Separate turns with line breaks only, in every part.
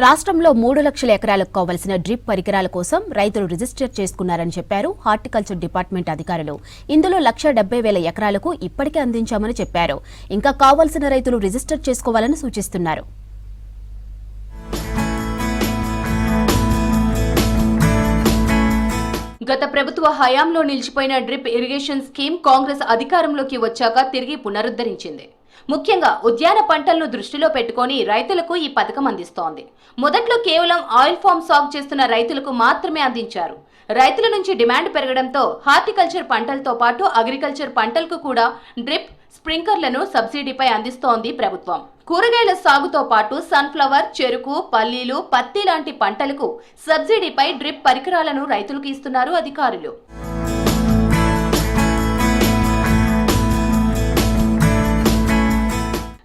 రాష్ట్రంలో 3 లక్షల ఎకరాలకు కావలసిన డ్రిప్ పరికరాల కోసం రైతులు రిజిస్టర్ చేసుకున్నారని చెప్పారు హార్టికల్చర్ డిపార్ట్మెంట్ అధికారులు. ఇందులో 1,70,000 ఎకరాలకు ఇప్పటికే అందించామని చెప్పారు. ఇంకా కావాల్సిన రైతులు రిజిస్టర్ చేసుకోవాలని సూచిస్తున్నారు.
గత ప్రభుత్వ హయాంలో నిలిచిపోయిన డ్రిప్ ఇరిగేషన్ స్కీమ్ కాంగ్రెస్ అధికారంలోకి వచ్చాక తిరిగి పునరుద్ధరించింది. ముఖ్యంగా ఉద్యాన పంటలను దృష్టిలో పెట్టుకుని రైతులకు ఈ పథకం అందిస్తోంది. మొదట్లో కేవలం ఆయిల్ ఫామ్ సాగు చేస్తున్న రైతులకు మాత్రమే అందించారు. రైతుల నుంచి డిమాండ్ పెరగడంతో హార్టికల్చర్ పంటలతో పాటు అగ్రికల్చర్ పంటలకు కూడా డ్రిప్ స్ప్రింక్లర్లను సబ్సిడీపై అందిస్తోంది ప్రభుత్వం. కూరగాయల సాగుతో పాటు సన్ఫ్లవర్, చెరుకు, పల్లీలు, పత్తి లాంటి పంటలకు సబ్సిడీపై డ్రిప్ పరికరాలను రైతులకు ఇస్తున్నారు అధికారులు.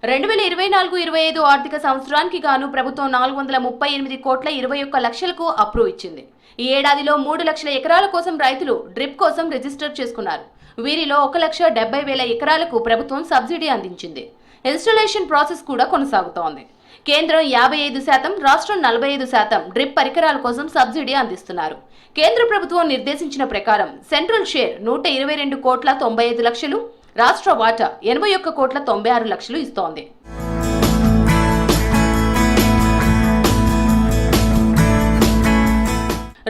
రెండు 2024-25 ఆర్థిక సంవత్సరానికి గాను ప్రభుత్వం 438 కోట్ల 21 లక్షలకు అప్రూవ్ ఇచ్చింది. ఈ ఏడాదిలో 3 లక్షల ఎకరాల కోసం రైతులు డ్రిప్ కోసం రిజిస్టర్ చేసుకున్నారు. వీరిలో 1,70,000 ఎకరాలకు ప్రభుత్వం సబ్సిడీ అందించింది. ఇన్స్టాలేషన్ ప్రాసెస్ కూడా కొనసాగుతోంది. కేంద్రం 55%, రాష్ట్రం 45% డ్రిప్ పరికరాల కోసం సబ్సిడీ అందిస్తున్నారు. కేంద్ర ప్రభుత్వం నిర్దేశించిన ప్రకారం సెంట్రల్ షేర్ 122 కోట్ల 95 లక్షలు, రాష్ట్ర వాటా 81 కోట్ల 96 లక్షలు ఇస్తోంది.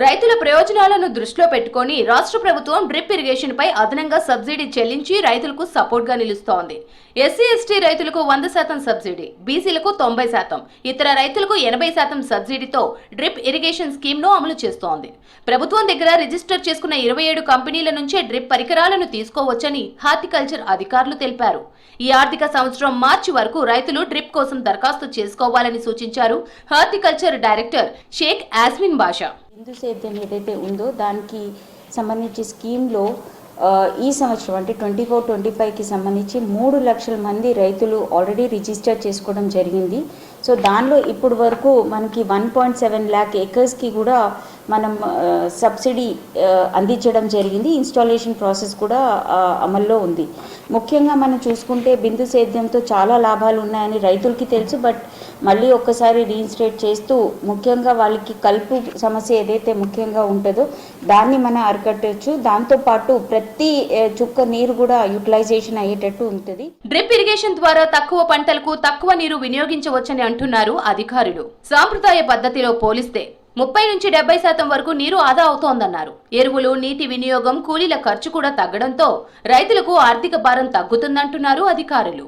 రైతుల ప్రయోజనాలను దృష్టిలో పెట్టుకుని రాష్ట్ర ప్రభుత్వం డ్రిప్ ఇరిగేషన్ పై అదనంగా సబ్సిడీ చెల్లించి రైతులకు సపోర్ట్ గా నిలుస్తోంది. ఎస్సీ ఎస్టీ రైతులకు 100% సబ్సిడీ, బీసీలకు 90%, ఇతర రైతులకు 80% సబ్సిడీతో డ్రిప్ ఇరిగేషన్ స్కీమ్ ను అమలు చేస్తోంది. ప్రభుత్వం దగ్గర రిజిస్టర్ చేసుకున్న 27 కంపెనీల నుంచే డ్రిప్ పరికరాలను తీసుకోవచ్చని హార్టికల్చర్ అధికారులు తెలిపారు. ఈ ఆర్థిక సంవత్సరం మార్చి వరకు రైతులు డ్రిప్ కోసం దరఖాస్తు చేసుకోవాలని సూచించారు హార్టికల్చర్ డైరెక్టర్ షేక్ యాస్మిన్ బాషా.
బిందు సేద్యం ఏదైతే ఉందో దానికి సంబంధించి స్కీమ్లో ఈ సంవత్సరం అంటే 24-25కి సంబంధించి 3 లక్షల మంది రైతులు ఆల్రెడీ రిజిస్టర్ చేసుకోవడం జరిగింది. సో దానిలో ఇప్పుడు వరకు మనకి 1.7 lakh ఏకర్స్కి కూడా మనం సబ్సిడీ అందించడం జరిగింది. ఇన్స్టాలేషన్ ప్రాసెస్ కూడా అమల్లో ఉంది. ముఖ్యంగా మనం చూసుకుంటే బిందు సేద్యంతో చాలా లాభాలు ఉన్నాయని రైతులకి తెలుసు. బట్ మళ్ళీ ఒక్కసారి రీఇన్స్టేట్ చేస్తూ ముఖ్యంగా వాళ్ళకి కలుపు సమస్య ఏదైతే ముఖ్యంగా ఉంటుందో దాన్ని మనం అరికట్టవచ్చు. దాంతోపాటు ప్రతి చుక్క నీరు కూడా యూటిలైజేషన్ అయ్యేటట్టు ఉంటుంది.
డ్రిప్ ఇరిగేషన్ ద్వారా తక్కువ పంటలకు తక్కువ నీరు వినియోగించవచ్చని అంటున్నారు అధికారులు. సాంప్రదాయ పద్ధతిలో పోలిస్తే 30-70% వరకు నీరు ఆదా అవుతోందన్నారు. ఎరువులు, నీటి వినియోగం, కూలీల ఖర్చు కూడా తగ్గడంతో రైతులకు ఆర్థిక భారం తగ్గుతుందంటున్నారు అధికారులు.